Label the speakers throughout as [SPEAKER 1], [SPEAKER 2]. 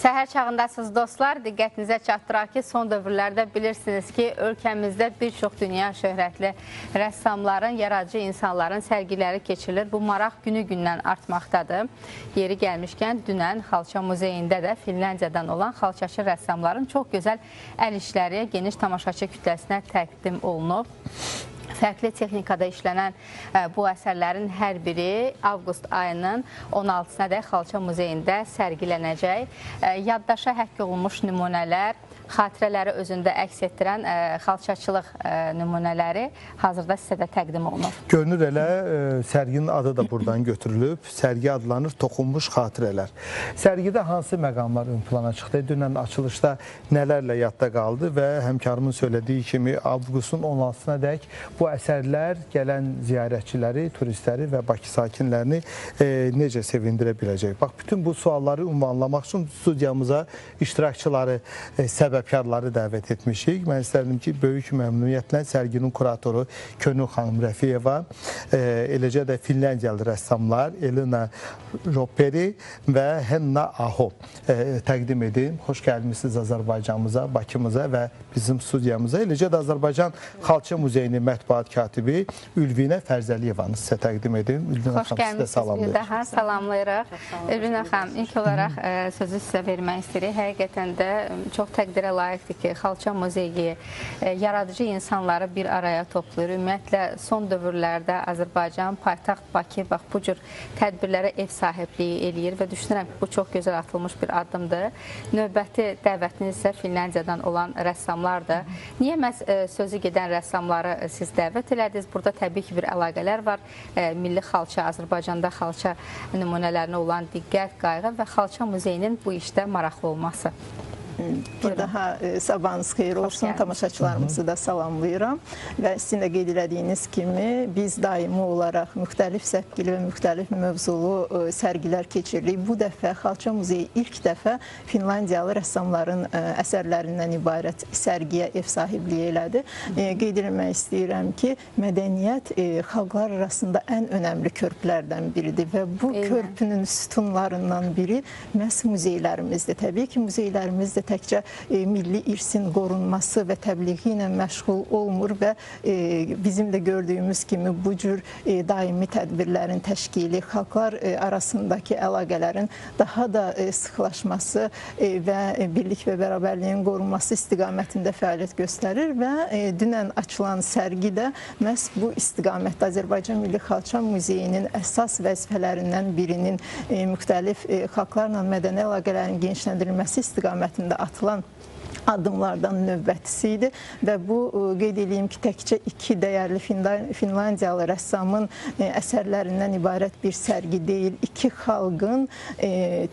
[SPEAKER 1] Səhər çağındasınız dostlar, diqqətinizə çatdıraq ki, son dövrlərdə bilirsiniz ki, ölkəmizdə bir çox dünya şöhrətli rəssamların, yaradıcı insanların sərgiləri keçirilir. Bu maraq günü-gündən artmaqdadır. Yeri gəlmişkən, dünən Xalça Muzeyində də Finlandiyadan olan xalçaçı rəssamların çox gözəl əl işləri geniş tamaşaçı kütləsinə təqdim olunub. Fərqli texnikada işlənən bu əsərlərin hər biri avqust ayının 16-sına da Xalça Muzeyində sərgilənəcək. Yaddaşa həkk olunmuş nümunələr, xatirələri özündə əks etdirən xalçaçılıq nümunələri hazırda sizə də təqdim olunur.
[SPEAKER 2] Görünür elə, sərginin adı da buradan götürülüb. Sərgi adlanır Toxunmuş Xatirələr. Sərgidə hansı məqamlar ön plana çıxdı? Dünən açılışda nələrlə yadda qaldı və həmkarımın söylediyi kimi avqustun 16-sına dək bu əsərlər gələn ziyarətçiləri, turistləri və Bakı sakinlərini necə sevindirə biləcək? Bax, bütün bu sualları ünvanlamaq üçün studiyamıza iştirakçıları, səbəbkarları dəvət etmişik. Mən istərdim ki, böyük məmnuniyyətlə sərginin kuratoru Könül xanım Rəfiyeva, eləcə də Finlandiyalı rəssamlar Elina Roperi və Henna Aho təqdim edim. Xoş gəlmişsiniz Azərbaycanımıza, Bakımıza və bizim studiyamıza. Eləcə də Azərbaycan Xalça Muzeyinin mətbuat katibi Ülvinə Fərzəliyevanı sizə təqdim edim. Ülvinə xanım, sizə salamlayırıq.
[SPEAKER 1] Daha salamlayırıq. Ülvinə xanım, ilk olaraq sözü sizə vermək istəyirik. Həqiqətən də çox təqdirə layiqdir ki, Xalça Muzeyi yaradıcı insanları bir araya toplayır. Ümumiyyətlə, son dövrlərdə Azərbaycan, paytaxt Bakı bax, bu cür tədbirlərə ev sahibliyi eləyir və düşünürəm ki, bu çox gözəl atılmış bir addımdır. Növbəti dəvətiniz isə Finlandiyadan olan rəssamlardır. Niyə məhz sözü gedən rəssamları siz dəvət elədiniz? Burada təbii ki, bir əlaqələr var. Milli xalça, Azərbaycanda xalça nümunələrinə olan diqqət, qayğı və Xalça Muzeyinin bu işdə maraqlı olması.
[SPEAKER 3] Bir daha sabahınız xeyir olsun, tamaşaçılarımızı da salamlayıram və sizin də qeyd elədiyiniz kimi biz daimi olaraq müxtəlif səpkili və müxtəlif mövzulu sərgilər keçiririk. Bu dəfə Xalça Muzeyi ilk dəfə Finlandiyalı rəssamların əsərlərindən ibarət sərgiyə ev sahibliyi elədi. Qeyd eləmək istəyirəm ki, mədəniyyət xalqlar arasında ən önəmli körpülərdən biridir və bu körpünün sütunlarından biri məhz muzeylərimizdir. Təbii ki, muzeylərimiz də təkcə milli irsin qorunması və təbliği ilə məşğul olmur və bizim də gördüyümüz kimi bu cür daimi tədbirlərin təşkili, xalqlar arasındakı əlaqələrin daha da sıxlaşması və birlik və bərabərliyin qorunması istiqamətində fəaliyyət göstərir və dünən açılan sərgi də məhz bu istiqamətdə Azərbaycan Milli Xalça Muzeyinin əsas vəzifələrindən birinin müxtəlif xalqlarla mədəni əlaqələrin genişləndirilməsi istiqamətində atılan addımlardan növbətisi idi və bu qeyd edeyim ki, təkcə iki dəyərli Finlandiyalı rəssamın əsərlərindən ibarət bir sərgi deyil, iki xalqın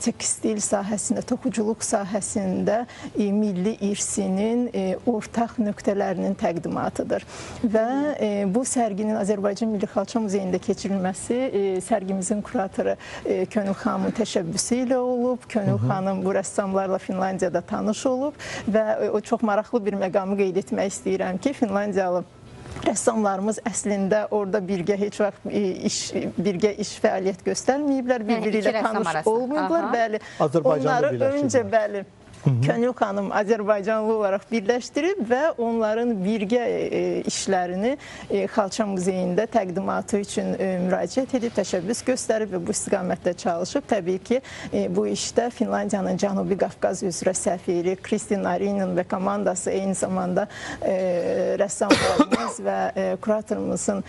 [SPEAKER 3] tekstil sahəsində, toxuculuq sahəsində milli irsinin ortaq nöqtələrinin təqdimatıdır və bu sərginin Azərbaycan Milli Xalça Muzeyində keçirilməsi sərgimizin kuratoru Könül xanımın təşəbbüsü ilə olub. Könül xanım bu rəssamlarla Finlandiyada tanış olub və o çox maraqlı bir məqamı qeyd etmək istəyirəm ki, Finlandiyalı rəssamlarımız əslində orada birgə heç vaxt birgə iş fəaliyyət göstərməyiblər, bir-biri ilə tanış olmayıblar. Bəli, onları öncə bəli. Könül xanım Azərbaycanlı olaraq birləşdirib və onların birgə işlərini Xalça Muzeyində təqdimatı üçün müraciət edib, təşəbbüs göstərib və bu istiqamətdə çalışıb. Təbii ki, bu işdə Finlandiyanın Cənubi Qafqaz üzrə səfiri Kristin Arinin və komandası, eyni zamanda rəssamlarımız və kuratorumuzun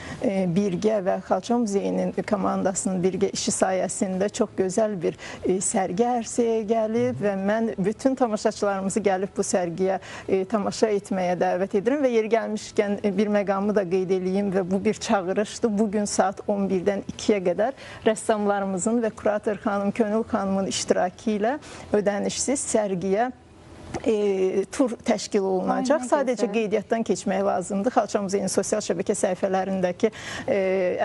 [SPEAKER 3] birgə və Xalça Muzeyinin komandasının birgə işi sayəsində çox gözəl bir sərgi ərsəyə gəlib və mən bütün tamaşaçılarımızı gəlib bu sərgiyə tamaşa etməyə dəvət edirəm və yeri gəlmişkən bir məqamı da qeyd edeyim və bu bir çağırışdır. Bugün saat 11-dən 2-yə qədər rəssamlarımızın və kurator xanım Könül xanımın iştirakı ilə ödənişsiz sərgiyə tur təşkil olunacaq. Sadəcə qeydiyyatdan keçmək lazımdır. Xalça Muzeyinin sosial şəbəkə səhifələrindəki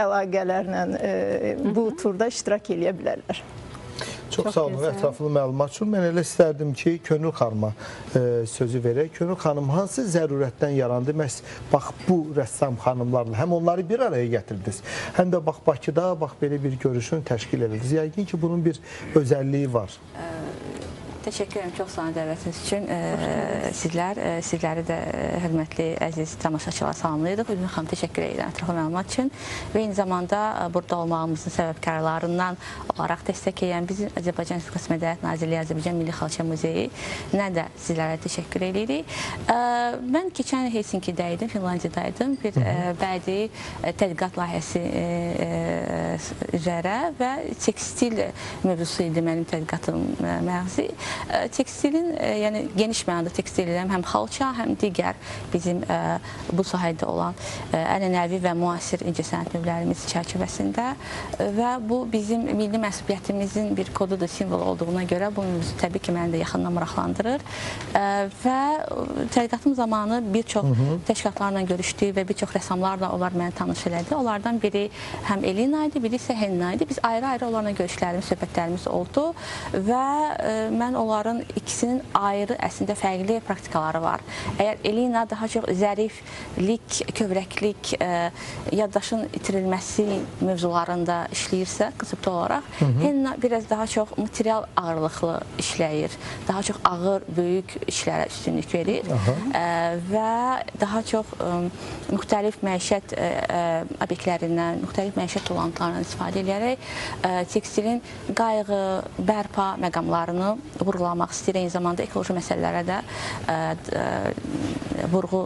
[SPEAKER 3] əlaqələrlə bu turda iştirak edə bilərlər.
[SPEAKER 2] Çox sağ olun, ətraflı məlumat üçün. Mən elə istərdim ki, Könül xanıma sözü verək. Könül xanım, hansı zərurətdən yarandı? Məhz bax bu rəssam xanımlarla həm onları bir araya gətirdiniz, həm də bax Bakıda bax belə bir görüşün təşkil edildiniz. Yəqin ki, bunun bir özəlliyi var.
[SPEAKER 4] Təşəkkür edirəm çox sağ olun dəvətiniz üçün. Sizləri də hörmətli, əziz tamaşaçılar salamlayırıq. Ülvi xanım, təşəkkür edirəm ətraflı məlumat üçün və eyni zamanda burada olmağımızın səbəbkarlarından olaraq dəstək edən bizim Azərbaycan Respublikası Mədəniyyət Nazirliyi, Azərbaycan Milli Xalça Muzeyi nə də sizlərə təşəkkür edirik. Mən keçən Helsinki'də idim, Finlandiyada idim. Bir bədii tədqiqat layihəsi üzrə və tekstil mövzusu idi mənim tədqiqatım məğzi. Tekstilin, yəni geniş mənada tekstil edirəm, həm xalça, həm digər bizim bu sahədə olan ənənəvi və müasir incəsənət növlərimiz çərçivəsində və bu bizim milli məsuliyyətimizin bir kodudur, simvol olduğuna görə bu mövzu təbii ki, məni də yaxından maraqlandırır və tədqiqatım zamanı bir çox təşkilatlarla görüşdük və bir çox rəssamlarla onlar məni tanış elədi. Onlardan biri həm Elina idi, biri isə Henna idi. Biz ayrı-ayrı onlarla görüşlərimiz, söhbətlərimiz oldu və mən onların ikisinin ayrı, əslində fərqli praktikaları var. Əgər Elina daha çox zəriflik, kövrəklik, yaddaşın itirilməsi mövzularında işləyirsə, konsepti olaraq, Henna biraz daha çox material ağırlıqlı işləyir. Daha çox ağır, böyük işlərə üstünlük verir və daha çox müxtəlif məişət obyektlərindən, müxtəlif məişət dolantılarından istifadə edərək tekstilin qayğı, bərpa məqamlarını vurğulamaq istəyir. Eyni zamanda ekoloji məsələlərə də vurğu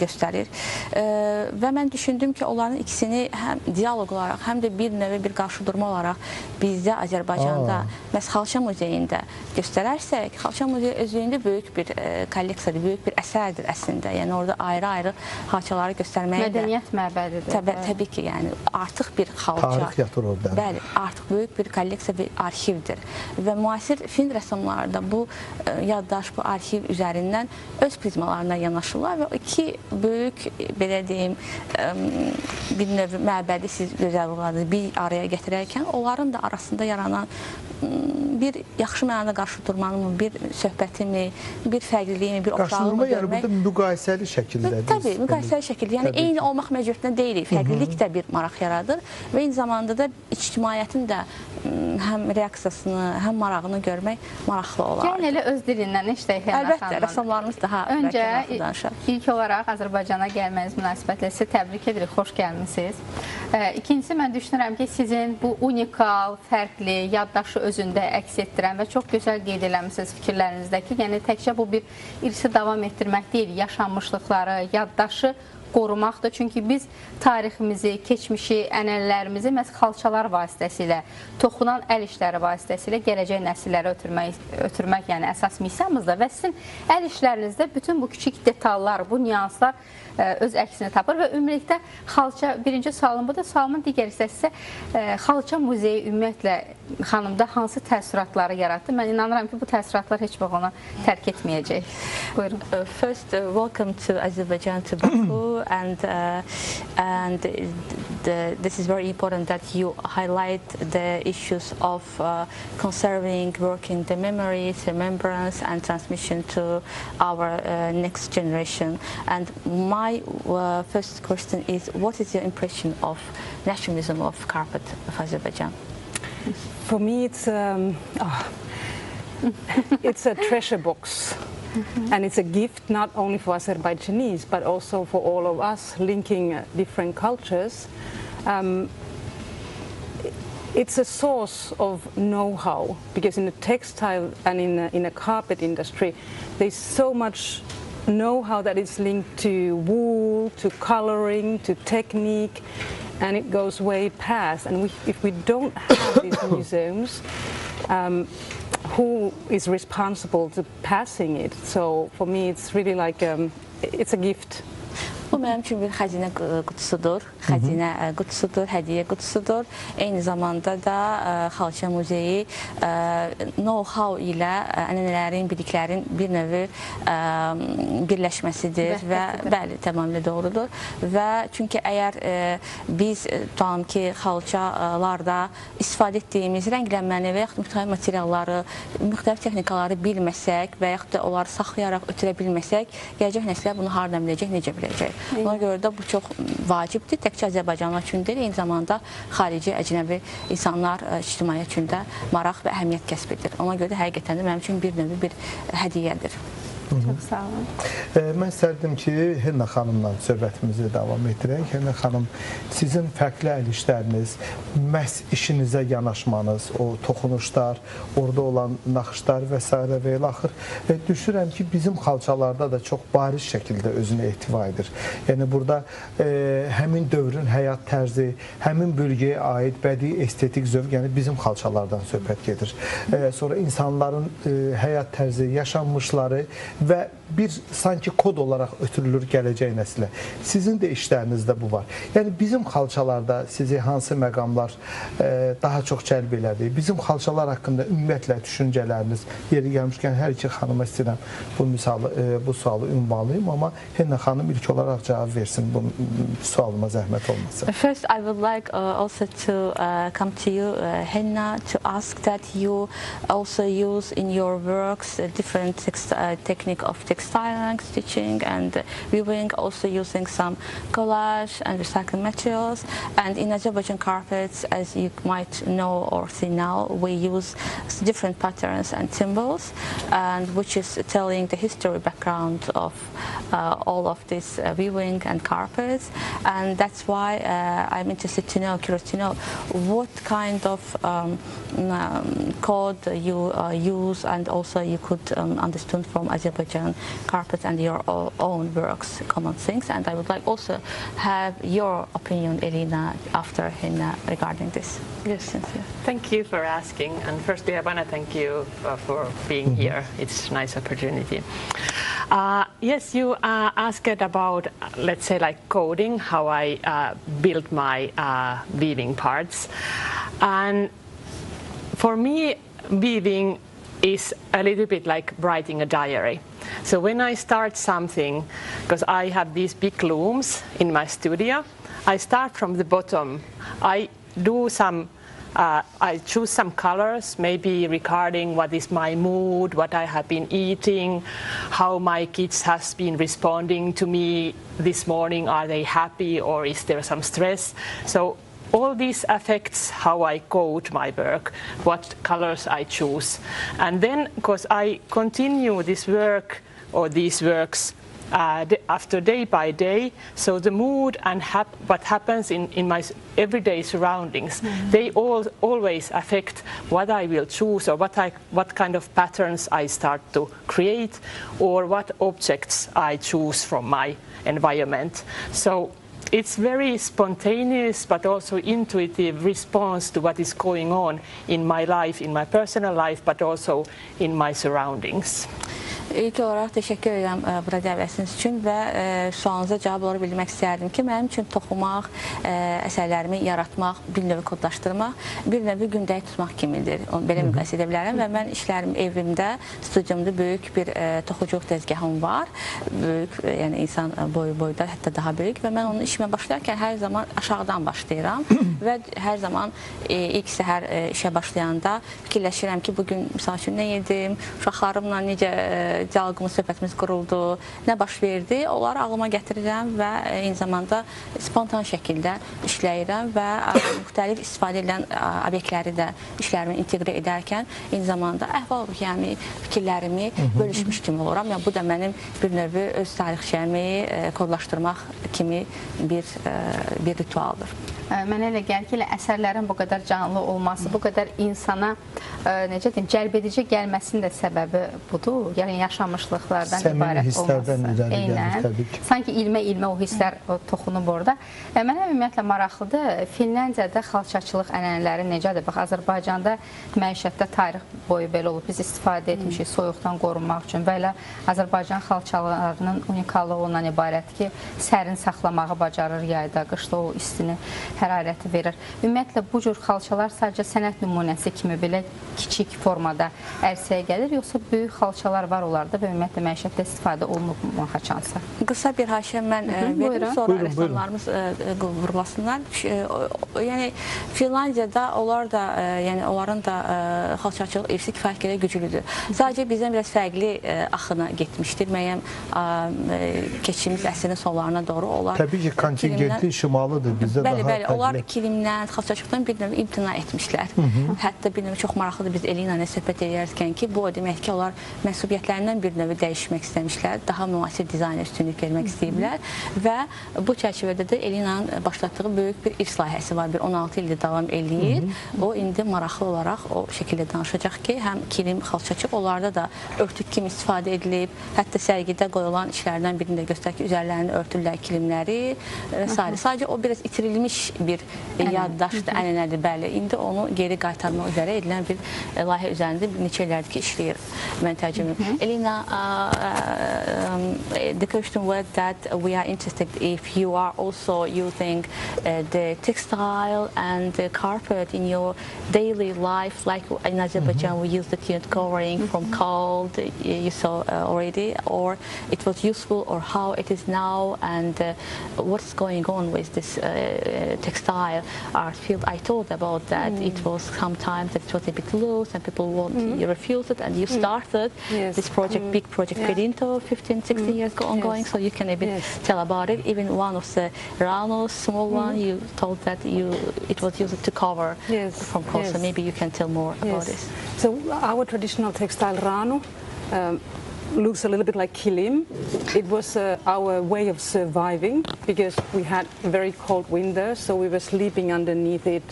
[SPEAKER 4] göstərir. Və mən düşündüm ki, onların ikisini həm dialoq olaraq, həm də bir növ bir qarşıdurma olaraq bizdə Azərbaycanda, məhz Xalça Muzeyində göstərərsək, Xalça Muzeyi özlüyündə böyük bir kolleksiyadır, böyük bir əsərdir əslində. Yəni orada ayrı-ayrı xalçaları göstərməyə də...
[SPEAKER 1] Mədəniyyət məbədidir.
[SPEAKER 4] Təbii ki, yəni artıq bir xalça...
[SPEAKER 2] Tarix yatır orada.
[SPEAKER 4] Bəli, artıq böyük bir kolleksiya və arxivdir. Və müasir fin rəssamları da bu yaddaş, bu arxiv üzərindən öz prizmalarına yanaşırlar və iki böyük, belə deyim, bir növ məbədi siz gözəl vurğuladınız, bir araya gətirərkən onların da arasında yaranan bir yaxşı mənada qarşıdurmanı, bir söhbətimi, bir fərqliliyimi, bir oxşarlığımı görmək...
[SPEAKER 2] Qarşıdurma, yəni burada müqayisəli şəkildədir.
[SPEAKER 4] Təbii, müqayisəli şəkildə. Yəni, eyni olmaq məcburiyyətində deyilik. Fərqlilik də bir maraq yaradır və eyni zamanda da ictimaiyyətin də həm reaksiyasını, həm marağını görmək maraqlı olar.
[SPEAKER 1] Yəni, elə öz dilindən işləyək.
[SPEAKER 4] Əlbəttə, rəssamlarımız daha
[SPEAKER 1] öncə, ilk olaraq Azərbaycana gəlməniz münasibətilə sizi təbrik edirik, xoş gəlmişsiniz. İkincisi, mən düşünürəm ki, sizin bu unikal, fərqli, yaddaşı özündə əks etdirən və çox gözəl qeyd eləmişsiniz fikirlərinizdəki, yəni təkcə bu bir irsi davam etdirmək deyil, yaşanmışlıqları, yaddaşı qorumaqdır. Çünki biz tariximizi, keçmişi, ənənələrimizi məhz xalçalar vasitəsilə, toxunan əl işləri vasitəsilə gələcək nəsillərə ötürmək yəni əsas missiyamızdır və sizin əl işlərinizdə bütün bu kiçik detallar, bu nüanslar öz əksini tapır və ümumilikdə xalça, birinci sualım budur, sualımın digər hissəsi Xalça Muzeyi ümumiyyətlə xanımda hansı təəssüratları yaratdı? Mən inanıram ki, bu təəssüratlar heç vaxt ona tərk etməyəcək. Buyurun.
[SPEAKER 4] First, welcome to Azerbaijan, to Baku, and this is very important that you highlight the issues of conserving, working the memories, remembrance, and transmission to our next generation. And my first question is, what is your impression of nationalism of carpet of Azerbaijan?
[SPEAKER 5] For me, it's a treasure box. And it's a gift not only for Azerbaijanis, but also for all of us linking different cultures. It's a source of know-how, because in the textile and in the carpet industry, there's so much know-how that is linked to wool, to coloring, to technique, and it goes way past. And if we don't have these museums, who is responsible to passing it? So for me, it's really like it's a gift.
[SPEAKER 4] Bu mənim üçün bir xəzinə qutusudur, hədiyyə qutusudur. Eyni zamanda da Xalça Muzeyi know-how ilə ənənələrin, biliklərin bir növü birləşməsidir və bəli, tamamilə doğrudur. Və çünki əgər biz tutalım ki, xalçalarda istifadə etdiyimiz rənglənməni və yaxud müxtəlif materialları, müxtəlif texnikaları bilməsək və yaxud da onları saxlayaraq ötürə bilməsək, gələcək nəslər bunu hardan biləcək, necə biləcək? Ona görə də bu çox vacibdir. Təkcə Azərbaycanlılar üçün deyil, eyni zamanda xarici, əcnəbi insanlar ictimaiyyət üçün də maraq və əhəmiyyət kəsb edir. Ona görə də həqiqətən də mənim üçün bir növ bir hədiyyədir.
[SPEAKER 1] Çox sağ olun.
[SPEAKER 2] Mən istərdim ki, Henna xanımla söhbətimizi davam etdirək. Henna xanım, sizin fərqli əlişləriniz, məhz işinizə yanaşmanız, o toxunuşlar, orada olan naxışlar və s. və elə axır. Düşünürəm ki, bizim xalçalarda da çox bariz şəkildə özünə ehtiva edir. Yəni, burada həmin dövrün həyat tərzi, həmin bölgəyə aid bədii estetik zövq, yəni bizim xalçalardan söhbət gedir. Sonra insanların həyat tərzi, yaşanmışları və bir sanki kod olaraq ötürülür gələcək nəslə. Sizin də işlərinizdə bu var. Yəni bizim xalçalarda sizi hansı məqamlar daha çox cəlb elədi? Bizim xalçalar haqqında ümumiyyətlə düşüncələriniz, yeri gəlmişkən hər iki xanıma istəyirəm bu sualı ünvanlayım, amma Henna xanım ilk olaraq cavab versin bu sualıma zəhmət olmasa.
[SPEAKER 4] First, I would like also to come to you, Henna, to ask that you also use in your works different technique of textile stitching and weaving, also using some collage and recycled materials. And in Azerbaijan carpets, as you might know or see now, we use different patterns and symbols, and which is telling the history background of all of this weaving and carpets. And that's why I'm interested to know, curious to know, what kind of code you use, and also you could understand from Azerbaijan carpets and your own works, common things. And I would like also have your opinion, Elina, after Henna regarding this.
[SPEAKER 6] Yes, thank you for asking. And firstly, I want to thank you for being here. It's a nice opportunity. Yes, you asked about, let's say, like coding, how I build my weaving parts. And for me, weaving is a little bit like writing a diary. So when I start something, because I have these big looms in my studio, I start from the bottom. I do some, I choose some colors, maybe regarding what is my mood, what I have been eating, how my kids has been responding to me this morning. Are they happy or is there some stress? So all this affects how I code my work, what colors I choose. And then, because I continue this work or these works after day by day, so the mood and what happens in my everyday surroundings, they always affect what I will choose, or what kind of patterns I start to create, or what objects I choose from my environment. So it's very spontaneous but also intuitive response to what is going on in my life, in my personal life, but also in my surroundings.
[SPEAKER 4] İlk olaraq təşəkkür edirəm bura dəvətiniz üçün və sualınıza cavab olaraq bilmək istərdim ki, mənim üçün toxumaq, əsərlərimi yaratmaq, bir növ kodlaşdırmaq, bir növ gündəlik tutmaq kimidir. Belə müqayisə edə bilərəm və mən işlərim evimdə, studiyumda böyük bir toxucuq dəzgahım var. Böyük, yəni insan boyda, hətta daha böyük və mən onun işimə başlayarkən hər zaman aşağıdan başlayıram və hər zaman ilk səhər işə başlayanda fikirləşirəm ki, bugün misal üçün nə yedim, uşaqlarımla necə dialoqumuz, söhbətimiz quruldu, nə baş verdi, onları ağlıma gətirirəm və eyni zamanda spontan şəkildə işləyirəm və müxtəlif istifadə edilən obyektləri də işlərimi inteqrə edərkən eyni zamanda əhval-ruhiyyəmi, fikirlərimi bölüşmüş kimi oluram. Yəni, bu da mənim bir növ öz tarixçəmi kodlaşdırmaq kimi bir ritualdır.
[SPEAKER 1] Mənə elə gəlir ki, əsərlərin bu qədər canlı olması, bu qədər insana necə deyim, cəlb edici gəlməsinin də səbəbi budur. Yəni yaşamışlıqlardan ibarət olması. Eynən. Sanki ilmə-ilmə o hisslər toxunub orada. Mənə ümumiyyətlə maraqlıdır. Finlandiyada xalçaçılıq ənənələri necədir? Bax, Azərbaycanda məişətdə tarix boyu belə olub. Biz istifadə etmişik soyuqdan qorunmaq üçün və elə Azərbaycan xalçalarının unikallığı ondan ibarət ki, sərin saxlamağı bacarır yayda, qışda o istini. hərarəti verir. Ümumiyyətlə, bu cür xalçalar sadəcə sənət nümunəsi kimi belə kiçik formada ərsəyə gəlir, yoxsa böyük xalçalar var onlarda və ümumiyyətlə məişətdə istifadə olunub mu haçansa?
[SPEAKER 4] Qısa bir haşiyə mən verim, sonra rəssamlarımız vurgulasınlar. Yəni, Finlandiyada onlar da, yəni onların da xalçaçılıq irsi kifayət qədər güclüdür. Sadəcə bizdən biraz fərqli axına getmişdir. Müəyyən keçdiyimiz əsrin sonlarına doğru onlar
[SPEAKER 2] təbii ki, kontingentli şimalıdır, bizdə daha fərqli.
[SPEAKER 4] Bəli, onlar kilimdən, xalçaçılıqdan bir növ imtina etmişlər. Hətta bir növ çox maraqlıdır, biz Elina ilə söhbət edərkən ki, bu o demək ki, onlar mənsubiyyətlərindən bir növ dəyişmək istəmişlər, daha müasir dizayna üstünlük vermək istəyiblər və bu çərçivədə də Elina'nın başlatdığı böyük bir irs layihəsi var, bir 16 ildir davam eləyir. O, indi maraqlı olaraq o şəkildə danışacaq ki, həm kilim, xalçaçıq, onlarda da örtük kimi istifadə edilib, hətta sərgidə qoyulan işlərdən birində göstərir ki, üzərlərini örtürlər kilimləri və s. Sadəcə o biraz itirilmiş bir yaddaşdır, ənənədir, bəli. İndi onu geri qaytarmaq üzrə edilən bir layihə üzərində bir neçə illərdir ki, işləyir. Mən tərcümə. Elina, the question was that we are interested if you are also using the textile and the carpet in your daily life, like in Azerbaijan we use the tint covering from cold, you saw already, or it was useful, or how it is now, and what's going on with this textile art field. I told about that it was sometimes that it was a bit loose and people refused it, and you started this project, big project, Pedinto, 15, 16 years ago ongoing, so you can a bit tell about it. Even one of the Rano, small one, you told that it was used to cover from cold, so maybe you can tell more about this.
[SPEAKER 5] So our traditional textile Rano looks a little bit like kilim. It was our way of surviving because we had very cold winters, so we were sleeping underneath it,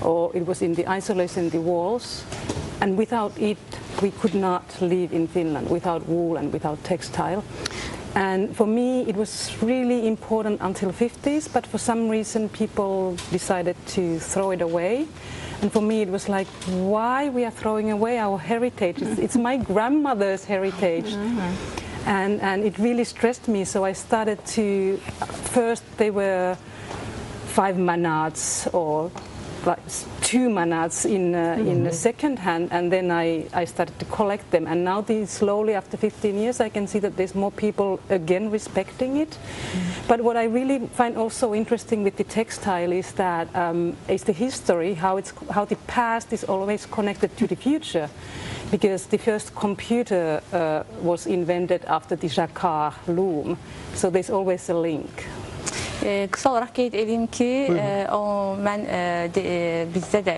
[SPEAKER 5] or it was in the isolation in the walls. And without it, we could not live in Finland, without wool and without textile. And for me, it was really important until 50s, but for some reason, people decided to throw it away. And for me, it was like, why we are throwing away our heritage? It's my grandmother's heritage. And it really stressed me, so I started to, first they were 5 manads or like 2 manads in the second hand, and then I started to collect them. And now slowly, after 15 years, I can see that there's more people again respecting it. But what I really find also interesting with the textile is that is the history, how the past is always connected to the future. Because the first computer was invented after the jacquard loom, so there's always a link.
[SPEAKER 4] Qısa olaraq qeyd edeyim ki, mən bizdə də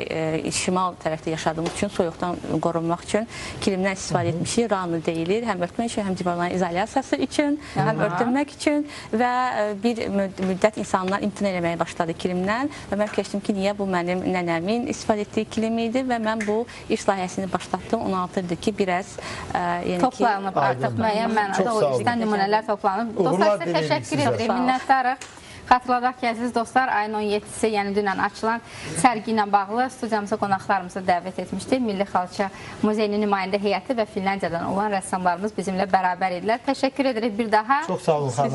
[SPEAKER 4] şimal tərəfdə yaşadığımız üçün, soyuqdan qorunmaq üçün kilimdən istifadə etmişik. Rano deyilir, həm örtmək üçün, həm divarların izolyasiyası üçün, həm örtülmək üçün və bir müddət insanlar imtina eləməyə başladı kilimdən və mən fikirləşdim ki, niyə bu mənim nənəmin istifadə etdiyi kilim idi və mən bu iş layihəsini başlatdım. 16 ildir ki, biraz
[SPEAKER 1] toplanıb artıq müəyyən mənada o işdən nümunələr toplanıb. Dostlar, sizə təşəkkür edirik, minnətdarıq. Xatırladaq ki, əziz dostlar, ayın 17-si, yəni dünən açılan sərgi ilə bağlı studiyamıza qonaqlarımızı dəvət etmişdik. Milli Xalça Muzeyinin nümayəndə heyəti və Finlandiyadan olan rəssamlarımız bizimlə bərabər idilər. Təşəkkür edirik bir daha.
[SPEAKER 2] Çox sağ olun xanım.